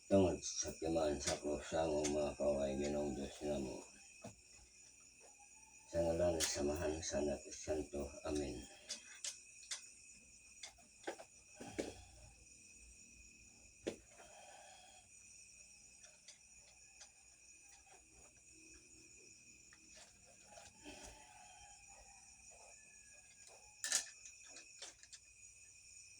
tungod sa timaan sa krus sa among mga kaway Ginoong Diyos namo. Sa ngalan sa Samahan sa Anak at Santo. Amen.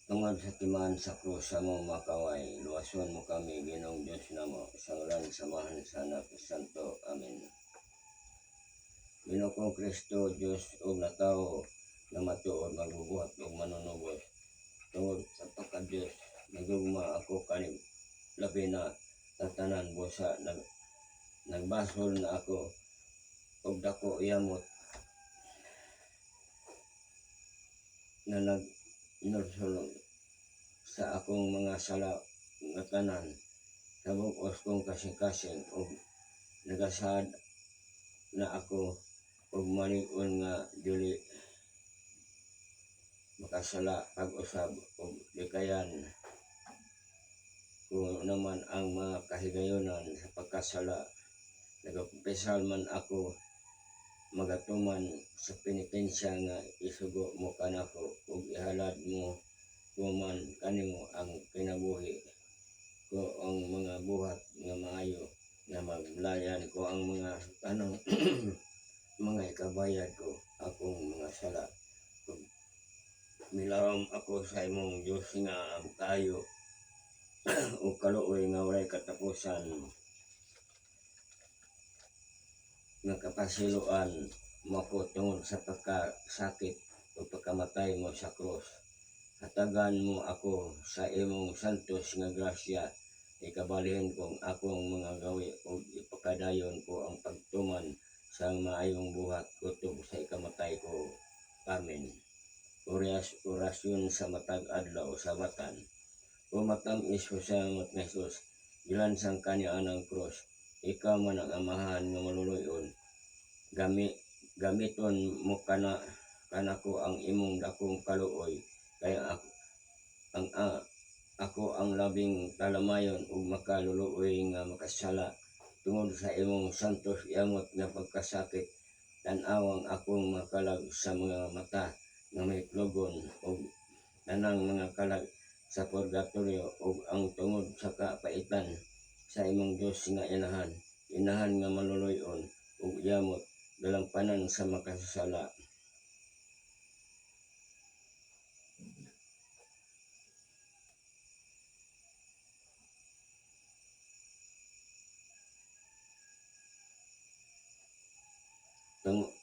Tungod sa timaan sa krus sa among mga kaway, luwason mo kami Ginoong Diyos namo. Sa ngalan sa Samahan sa Anak at Santo. Amen. Ginoo kong Kristo, Diyos o na tao na matuod, magbubuhat o manunubos. Tungod sa pagka-Diyos, nagugma ako kaning labi na tatanan busa. Nagbasol na ako og dako iyamot na nagsulong sa akong mga sala nga tanan. Nabug-os kong kasing-kasing og nagasad na ako og malig-on nga dili makasala pag-usab og likayan ko naman ang mga kahigayonan sa pagkasala. Nagapesal man ako magatuman sa penitensya nga isugo mo kanako ug ihalad mo man kanimo ang kinabuhi ko ang mga buhat nga maayo na maglayan ko ang mga tanong mga ikabayad ko akong mga sala. Milawom ako sa imong Diyos nga tayo o kaluoy nga walay katapusan nga kapasiluan mo ako tungod sa pagkasakit o pagkamatay mo sa krus. Hatagan mo ako sa imong santos nga grasya, ikabalihin kong akong mga gawi o ipakadayon ko ang pagtuman sa maayong buhat kutob sa ikamatay ko. Amen. Orasyon sa matag adlaw sa batan. O matamis ko sa mga Jesus, gilansang kaniya ng krus. Ikaw man ang amahan nga maluluyon, gamiton mo kanako ang imong dakong kaluoy, kaya ako ang labing talamayon ug makaluluoy nga makasala. Tungod sa imong santos iamot nga pagkasakit, tan-awang akong makalag sa mga mata nga may tlogon ug tanang mga kalag sa purgatorio ug ang tungod sa kapaitan sa imong Diyos nga inahan nga maluluyon ug iamot dalampanan sa makasala.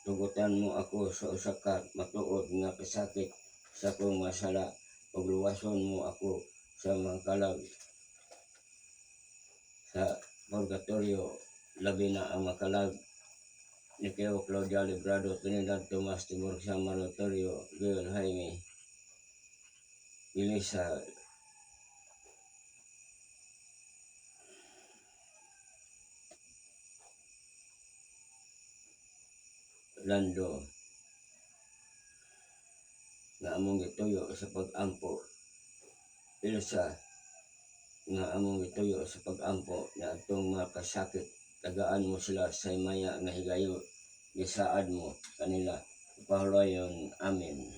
Tugutan mo ako sa usa ka matuod nga kasakit sa akong masala ug luwason mo ako sa mga kalag sa purgatorio, labi na ang makalag ni Teo Claudia Librado, Trinidad Tomas Timur sa Maratorio, Leon Jaime Ilisa Lando nga among gituyo sa pag-ampo, Ilsa nga among gituyo sa pag-ampo na atong mga kasakit. Tagaan mo sila sa maya nga higayo, gisaad mo kanila ipahulayon. Amen.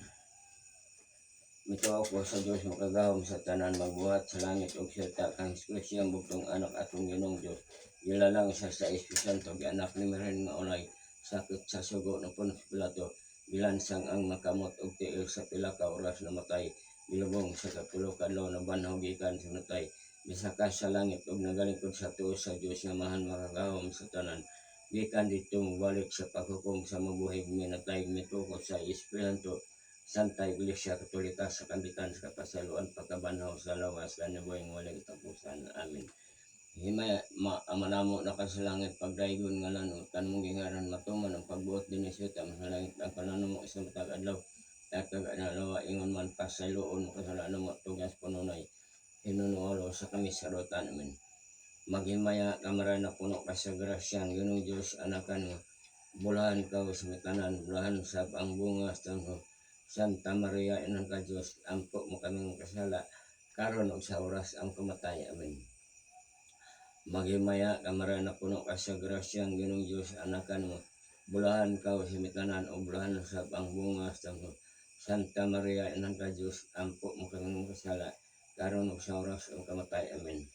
Mituo ko sa Diyos makagahom sa tanan, magbuhat sa langit ug silta kang Kristo ang bugtong anak atong Ginoong Diyos. Gilalang siya sa Espiritu Santo, gianak ni Maria nga unay sakit sa sugo ng Poncio Pilato, gilansang ang makamot ug tiil sa pila ka oras namatay, gilubong sa katulo ka adlaw nabanhaw gikan sa natay, misakas sa langit ug nagalingkod sa tuo sa Dios nga mahan makagahom sa tanan. Gikan dito mobalik sa paghukom sa mabuhay minatay, mituko sa Espiritu Santa Iglesia Katolika sa kambitan sa kapasaluan pagkabanhaw sa lawas kanibuhay ng walang tapusan. Amen. Himay amanamo nakasalangit pagdaygon nga lanong kanmong gingaran matuman ang pagbuot din isyo tamang sa langit ang panano mo isang matag adlaw at kag-analawa ingon man pasayloon mo kasalanan mo tugas pununay inunuolo sa kami sarutan. Amen. Maghimaya kamara na puno ka sa grasyang Ginoong Diyos anakan mo, bulahan ka sa mitanan, bulahan sa ang bunga sa Santa Maria inang ka Diyos, ampo mo kaming kasala karon ug sa oras ang kamatay. Amen. Maghimaya kamara na puno ka sa grasyang Ginoong Diyos anakan mo. Bulahan ka o simitanan o bulahan sa pangbunga sa Santa Maria inang ka Diyos, ampo mo kami ng kasala, karon og sa oras ang kamatay. Amen.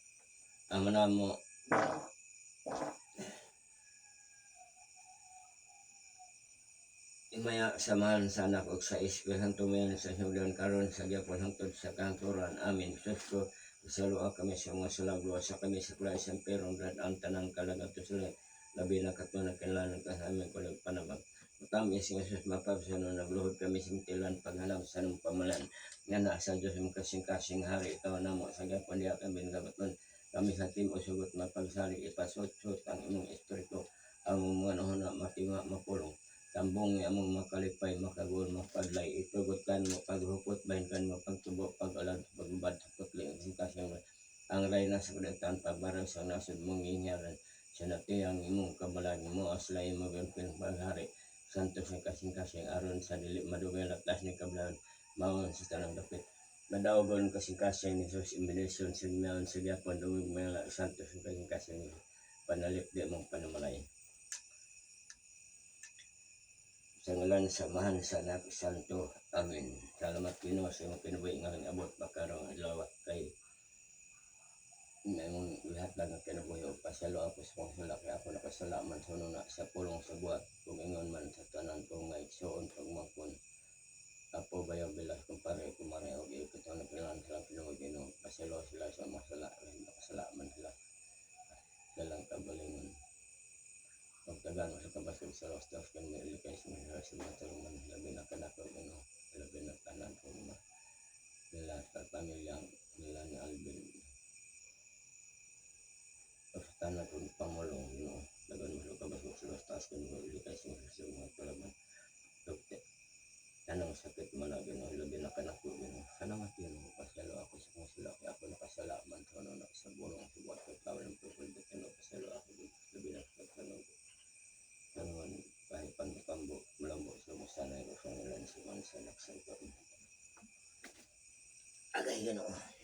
Amana mo, imaya samahan sa anak og sa Espiritu Santo sa sinugdan karon sa gyapon hangtod sa kanturan. Amen. Sus ko, salua kami sa mga salagwa sa kami sa kulay sa perong ang tanang kalagat to sila. Labi na katunang kailangan ka sa amin kulag panabang. Matamis nga sus mapabsano nagluhod kami simtilan paghalam sa nung pamalan. Nga na sa Diyos ang kasing-kasing hari ito na mo sa gyapon diya kami gabaton. Kami sa tim o sugot mapagsali ipasot-sot ang imong espiritu ang mga nahuna matima mapulong. Tambong ni among makalipay, makagul, mapadlay, itugot kan mo, paghupot, bahin kan mo, pagtubo, pag-alad, pagbabad, pagli, ang singkasing ang ray na sa kadagtan, pagbarang sa nasod mong ingyaran, sa natiyang imong kabalag mo, aslay mo, ganpin, paghari, santos ng kasing-kasing, aron sa dili, madugay, latas ni kablag, maon sa tanang dapit. Nadaogon kasing-kasing ni Jesus, imbedisyon, signaon, sa gyapon, dugog, mga santos ng kasing-kasing, panalip, di mong panamalay. Sa ngalan sa Mahal sa Anak Santo. Amen. Salamat Ginoo sa imong kinabuhi nga abot makarong adlaw kay imong lahat lang ang kinabuhi o pasalo ako sa mga sala kay ako nakasalaman sa na sa pulong sa buhat kung ingon man sa tanan kong nga igsoon pagmangkon. Apo bayaw bilas kung pare kumare og ikito na kailangan silang kinabuhi Ginoo pasalo sila sa mga sala nakasalaman sila. Dalang kabalingon. Pagtagaan sa kabasog sa rostas kan may ilikay sa mga tulungan labi na kanako labi na tanan ko nila sa pamilyang nila ni Alvin o sa tanan ko pamulong laban mo sa kabasog sa rostas kan may ilikay sa mga tulungan tanang sakit man na labi na kanako salamat pasalo ako sa kong sila kaya ako nakasalaman sa sa bulong sa buhat ng tao ng pagpulbot pasalo ako labi na kanako naman kahit pangkambo malambo sa musanay ko sa ngalan sa mga sanak sa ito. Agay Ginoo.